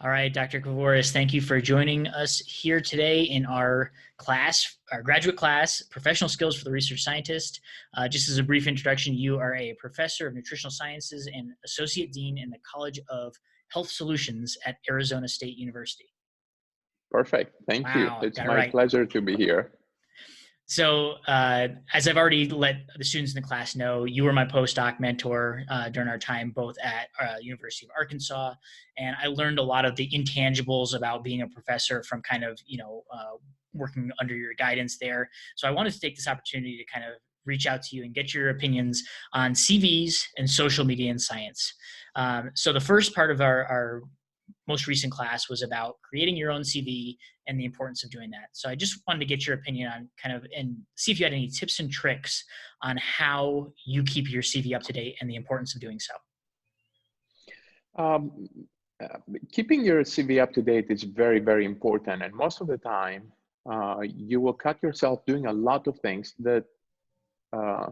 All right, Dr. Kavouras, thank you for joining us here today in our class, our graduate class, Professional Skills for the Research Scientist. Just as a brief introduction, you are a professor of nutritional sciences and associate dean in the College of Health Solutions at Arizona State University. Perfect. Thank you. Wow, It's got it my right. pleasure to be here. So, as I've already let the students in the class know, you were my postdoc mentor during our time both at University of Arkansas, and I learned a lot of the intangibles about being a professor from kind of working under your guidance there. So, I wanted to take this opportunity to kind of reach out to you and get your opinions on CVs and social media and science. So, the first part of our most recent class was about creating your own CV and the importance of doing that. So I just wanted to get your opinion on kind of and see if you had any tips and tricks on how you keep your CV up to date and the importance of doing so. Um, Keeping your CV up to date is very, very important. And most of the time, you will cut yourself doing a lot of things that, I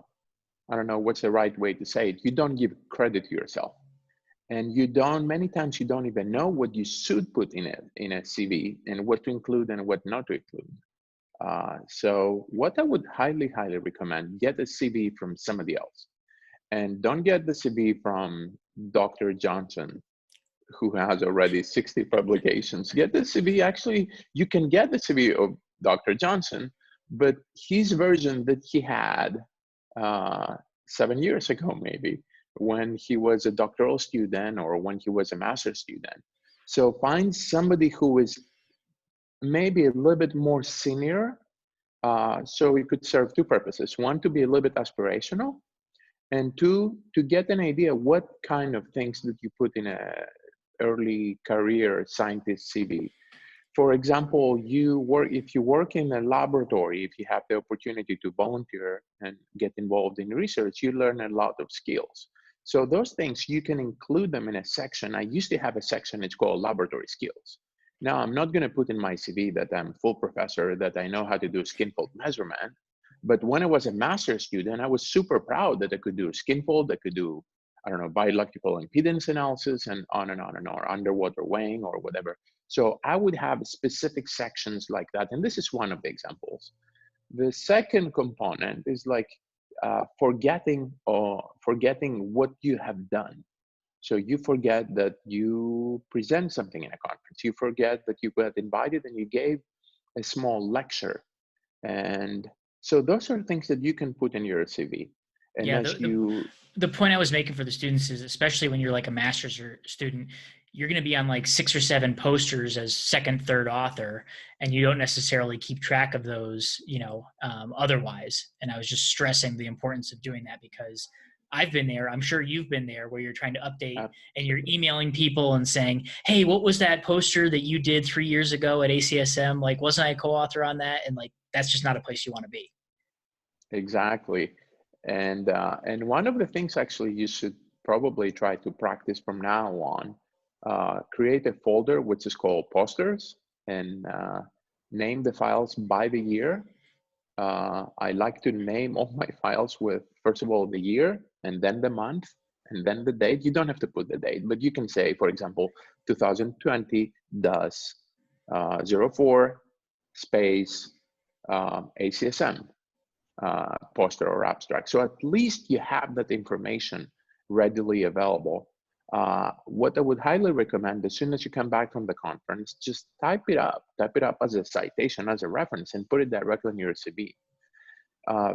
don't know what's the right way to say it. You don't give credit to yourself. And many times you don't even know what you should put in a CV and what to include and what not to include. So what I would highly, highly recommend, get a CV from somebody else. And don't get the CV from Dr. Johnson, who has already 60 publications. Get the CV, actually, you can get the CV of Dr. Johnson, but his version that he had 7 years ago, maybe, when he was a doctoral student or when he was a master's student. So find somebody who is maybe a little bit more senior. So it could serve two purposes. One, to be a little bit aspirational, and two, to get an idea what kind of things that you put in a early career scientist CV. For example, if you work in a laboratory, if you have the opportunity to volunteer and get involved in research, you learn a lot of skills. So those things, you can include them in a section. I used to have a section, it's called laboratory skills. Now, I'm not going to put in my CV that I'm full professor, that I know how to do skin fold measurement. But when I was a master's student, I was super proud that I could do skin fold, I could do, I don't know, biological impedance analysis and on, or underwater weighing or whatever. So I would have specific sections like that. And this is one of the examples. The second component is like forgetting what you have done. So you forget that you present something in a conference. You forget that you got invited and you gave a small lecture. And so those are things that you can put in your CV. And Yeah, as you the point I was making for the students is, especially when you're like a master's student, you're going to be on like 6 or 7 posters as second, third author, and you don't necessarily keep track of those, otherwise. And I was just stressing the importance of doing that because I've been there. I'm sure you've been there where you're trying to update and you're emailing people and saying, "Hey, what was that poster that you did 3 years ago at ACSM? Like, wasn't I a co-author on that?" And like, that's just not a place you want to be. Exactly. And one of the things actually you should probably try to practice from now on, create a folder which is called posters and name the files by the year. I like to name all my files with, first of all, the year and then the month and then the date. You don't have to put the date, but you can say, for example, 2020 does 04 space ACSM. Poster or abstract. So at least you have that information readily available. What I would highly recommend, as soon as you come back from the conference, just type it up as a citation, as a reference, and put it directly in your CV.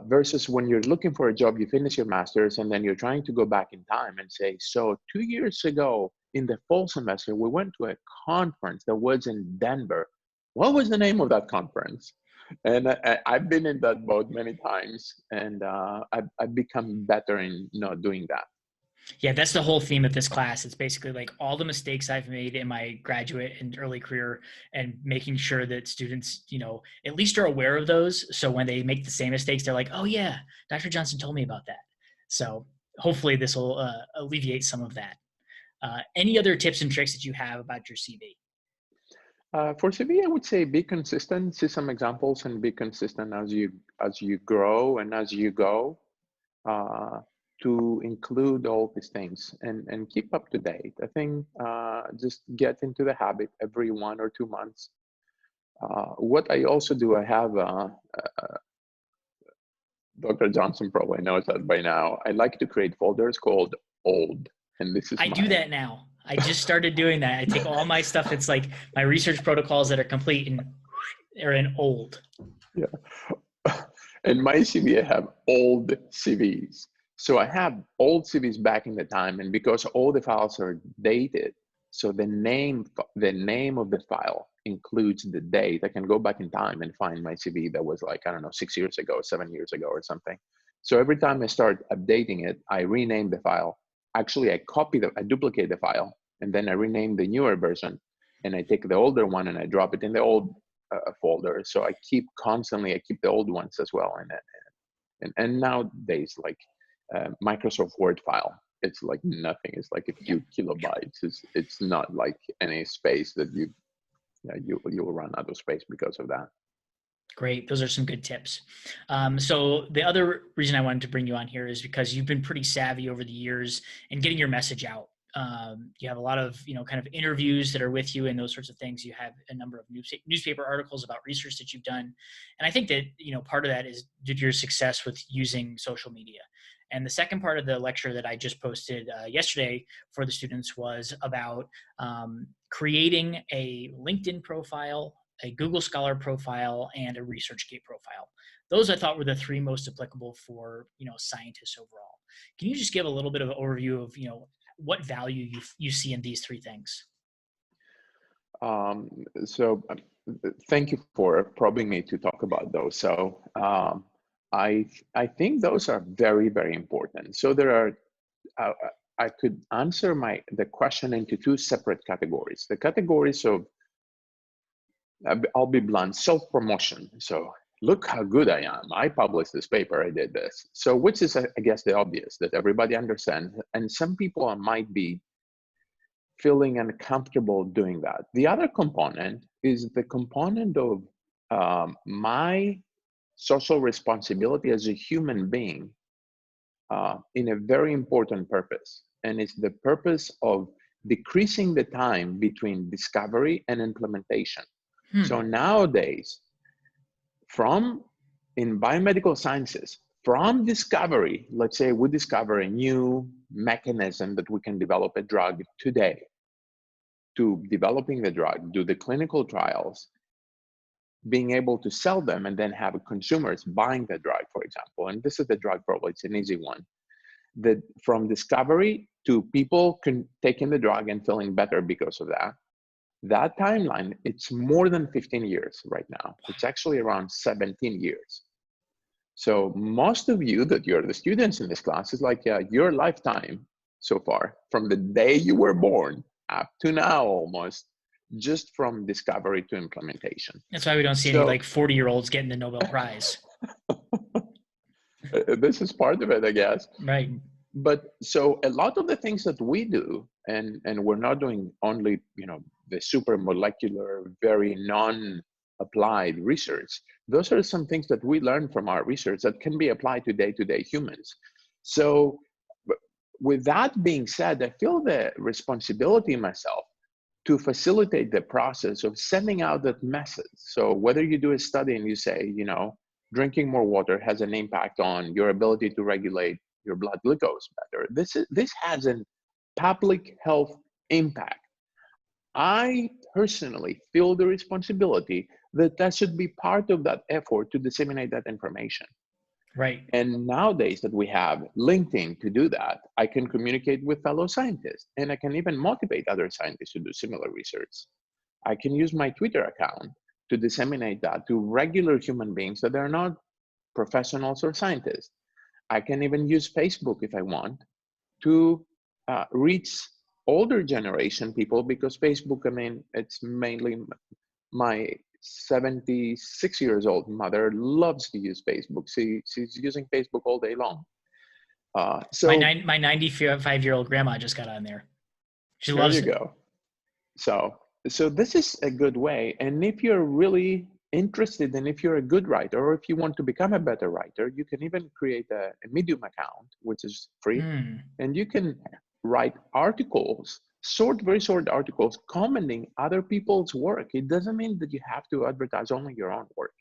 Versus when you're looking for a job, you finish your master's, and then you're trying to go back in time and say, so 2 years ago in the fall semester, we went to a conference that was in Denver. What was the name of that conference? And I've been in that boat many times, and I've become better in not doing that. Yeah, that's the whole theme of this class. It's basically like all the mistakes I've made in my graduate and early career and making sure that students, at least are aware of those. So when they make the same mistakes, they're like, "Oh yeah, Dr. Johnson told me about that." So hopefully this will alleviate some of that. Any other tips and tricks that you have about your CV? For CV, I would say be consistent. See some examples and be consistent as you grow and as you go. to include all these things and keep up to date. I think just get into the habit every 1 or 2 months. What I also do, I have Dr. Johnson probably knows that by now. I like to create folders called old, and this is I do my that now. I just started doing that. I take all my stuff. It's like my research protocols that are complete and are in old. yeah. In my CV, I have old CVs. So I have old CVs back in the time, and because all the files are dated, so the name of the file includes the date. I can go back in time and find my CV that was like, I don't know, 6 years ago, 7 years ago or something. So every time I start updating it, I rename the file. Actually, I duplicate the file, and then I rename the newer version, and I take the older one and I drop it in the old folder. So I keep the old ones as well. And nowadays, like Microsoft Word file, it's like nothing. It's like a few kilobytes. It's not like any space that you'll run out of space because of that. Great. Those are some good tips. So the other reason I wanted to bring you on here is because you've been pretty savvy over the years in getting your message out. You have a lot of, kind of interviews that are with you and those sorts of things. You have a number of newspaper articles about research that you've done. And I think that, part of that is due to your success with using social media. And the second part of the lecture that I just posted yesterday for the students was about creating a LinkedIn profile, a Google Scholar profile, and a ResearchGate profile. Those I thought were the three most applicable for, scientists overall. Can you just give a little bit of an overview of, what value you see in these three things? So thank you for probing me to talk about those. So I think those are very, very important. So there are, I could answer the question into two separate categories. The categories of, I'll be blunt, self-promotion. So look how good I am. I published this paper, I did this. So which is, I guess, the obvious that everybody understands. And some people might be feeling uncomfortable doing that. The other component is the component of my social responsibility as a human being in a very important purpose. And it's the purpose of decreasing the time between discovery and implementation. So nowadays, in biomedical sciences, from discovery, let's say we discover a new mechanism that we can develop a drug today, to developing the drug, do the clinical trials, being able to sell them, and then have consumers buying the drug, for example. And this is the drug probably, it's an easy one. That from discovery to people taking the drug and feeling better because of that timeline, it's more than 15 years right now. It's actually around 17 years. So most of you that you're the students in this class is like your lifetime so far, from the day you were born up to now almost, just from discovery to implementation. That's why we don't see any like 40-year-olds getting the Nobel Prize. This is part of it, I guess. Right. But so a lot of the things that we do, and we're not doing only, the super molecular, very non-applied research. Those are some things that we learn from our research that can be applied to day-to-day humans. So with that being said, I feel the responsibility myself to facilitate the process of sending out that message. So whether you do a study and you say, drinking more water has an impact on your ability to regulate your blood glucose better, this has a public health impact. I personally feel the responsibility that should be part of that effort to disseminate that information. Right. And nowadays that we have LinkedIn to do that, I can communicate with fellow scientists, and I can even motivate other scientists to do similar research. I can use my Twitter account to disseminate that to regular human beings that are not professionals or scientists. I can even use Facebook if I want to reach older generation people, because Facebook, it's mainly my 76 years old mother loves to use Facebook. She's using Facebook all day long. So my 95-year-old grandma just got on there. She loves it. There you go. So this is a good way. And if you're really interested, and if you're a good writer, or if you want to become a better writer, you can even create a Medium account, which is free, Mm. and you can write articles, very short articles, commenting other people's work. It doesn't mean that you have to advertise only your own work.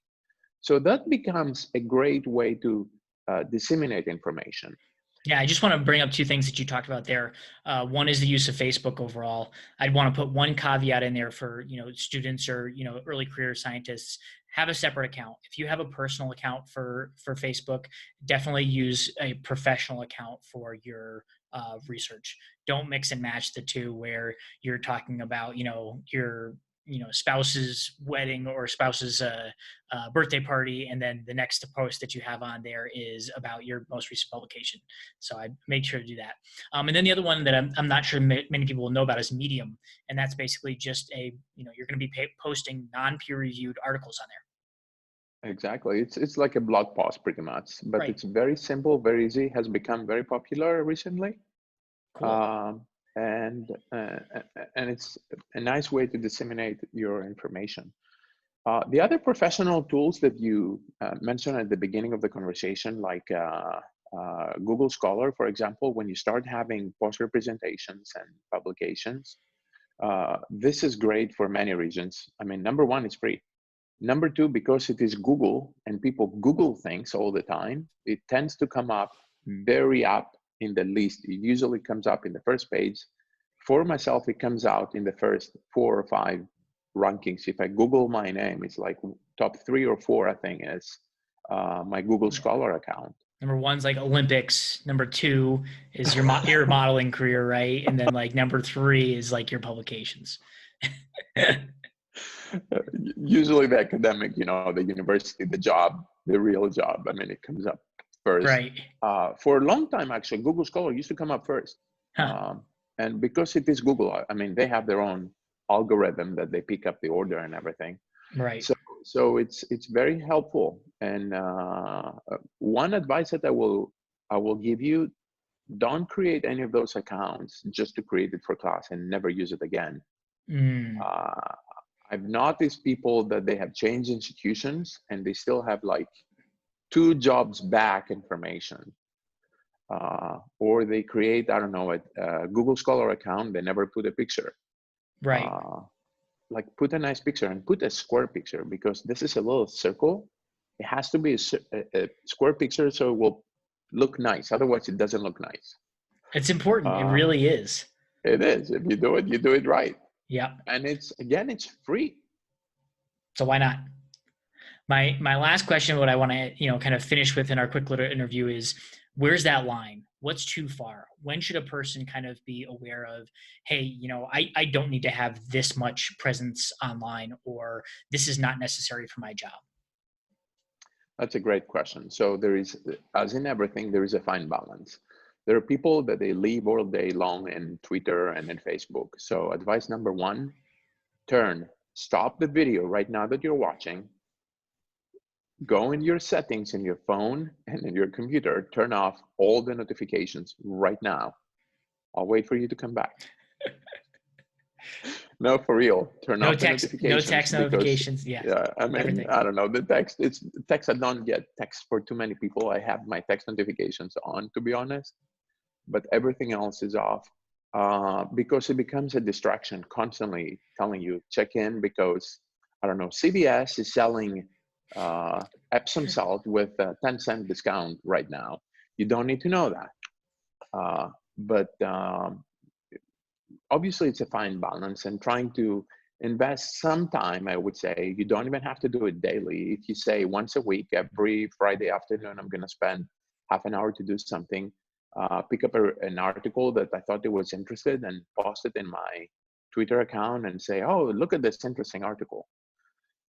So that becomes a great way to disseminate information. Yeah, I just want to bring up two things that you talked about there. One is the use of Facebook overall. I'd want to put one caveat in there for students or early career scientists. Have a separate account. If you have a personal account for Facebook, definitely use a professional account for your research. Don't mix and match the two where you're talking about your spouse's wedding or spouse's birthday party, and then the next post that you have on there is about your most recent publication. So I made sure to do that. And then the other one that I'm not sure many people will know about is Medium, and that's basically just you're going to be posting non-peer-reviewed articles on there. Exactly. It's like a blog post pretty much, but Right. it's very simple, very easy, has become very popular recently. Cool. Um, and it's a nice way to disseminate your information. The other professional tools that you mentioned at the beginning of the conversation, like Google Scholar, for example, when you start having poster presentations and publications, this is great for many reasons. I mean, number one, it's free. Number two, because it is Google and people Google things all the time, it tends to come up very up in the list. It usually comes up in the first page. For myself, it comes out in the first 4 or 5 rankings. If I Google my name, it's like top 3 or 4, I think, is my Google Scholar account. Number one's like Olympics. Number two is your modeling career, right? And then like number three is like your publications. Usually the academic, the university, the job, the real job. I mean, it comes up first. Right. For a long time, actually, Google Scholar used to come up first. Huh. And because it is Google, I mean, they have their own algorithm that they pick up the order and everything. Right. So it's very helpful. And one advice that I will give you: don't create any of those accounts just to create it for class and never use it again. Mm. I've noticed people that they have changed institutions and they still have like 2 jobs back information. Or they create, I don't know, a Google Scholar account, they never put a picture. Right. Like put a nice picture and put a square picture, because this is a little circle. It has to be a square picture so it will look nice. Otherwise, it doesn't look nice. It's important. It really is. It is. If you do it right. Yeah. And it's free. So why not? My last question, what I want to kind of finish with in our quick little interview is, where's that line? What's too far? When should a person kind of be aware of, hey, I don't need to have this much presence online, or this is not necessary for my job? That's a great question. So there is, as in everything, there is a fine balance. There are people that they live all day long in Twitter and in Facebook. So advice number 1, stop the video right now that you're watching, go in your settings in your phone and in your computer, turn off all the notifications right now. I'll wait for you to come back. No, for real. Turn off the notifications. No text notifications. Yeah. I mean, everything. I don't know. The text, I don't get text for too many people. I have my text notifications on, to be honest, but everything else is off because it becomes a distraction, constantly telling you check in because, I don't know, CVS is selling Epsom salt with a 10-cent discount right now. You don't need to know that. But obviously it's a fine balance, and trying to invest some time. I would say you don't even have to do it daily. If you say once a week, every Friday afternoon, I'm going to spend half an hour to do something, pick up an article that I thought it was interested and post it in my Twitter account and say, oh, look at this interesting article.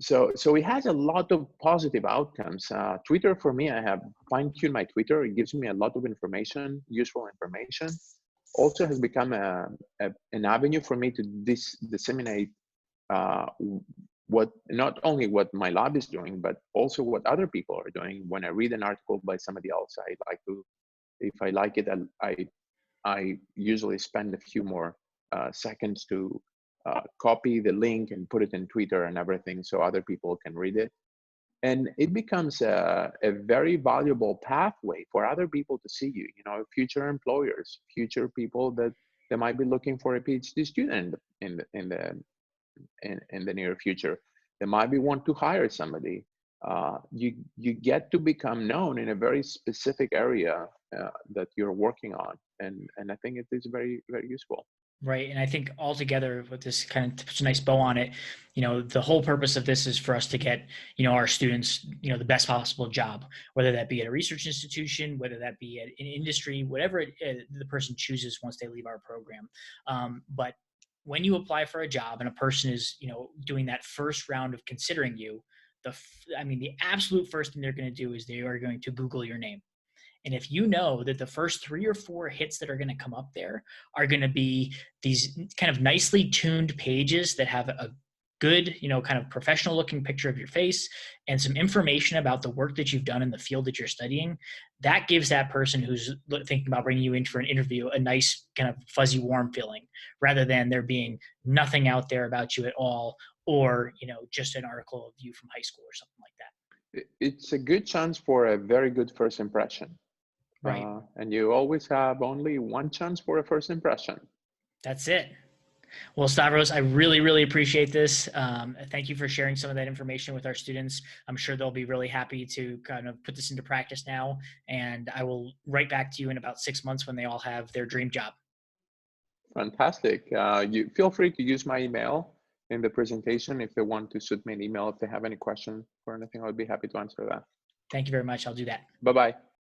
So it has a lot of positive outcomes. Twitter, for me, I have fine-tuned my Twitter. It gives me a lot of information, useful information. Also has become an avenue for me to disseminate what, not only what my lab is doing, but also what other people are doing. When I read an article by somebody else, I like to, if I like it, I usually spend a few more seconds to copy the link and put it in Twitter and everything so other people can read it. And it becomes a very valuable pathway for other people to see you, future employers, future people that they might be looking for a PhD student in the near future. They might be want to hire somebody. You get to become known in a very specific area that you're working on, and I think it is very, very useful. Right. And I think altogether with this kind of puts a nice bow on it, the whole purpose of this is for us to get, our students, the best possible job, whether that be at a research institution, whether that be at an industry, whatever the person chooses once they leave our program. But when you apply for a job and a person is, doing that first round of considering you, the absolute first thing they're going to do is they are going to Google your name. And if you know that the first 3 or 4 hits that are going to come up there are going to be these kind of nicely tuned pages that have a good, kind of professional looking picture of your face and some information about the work that you've done in the field that you're studying, that gives that person who's thinking about bringing you in for an interview a nice kind of fuzzy, warm feeling, rather than there being nothing out there about you at all, or, just an article of you from high school or something like that. It's a good chance for a very good first impression. Right. And you always have only one chance for a first impression. That's it. Well, Stavros, I really, really appreciate this. Thank you for sharing some of that information with our students. I'm sure they'll be really happy to kind of put this into practice now. And I will write back to you in about 6 months when they all have their dream job. Fantastic. You feel free to use my email in the presentation if they want to shoot me an email if they have any question or anything. I'll be happy to answer that. Thank you very much. I'll do that. Bye-bye.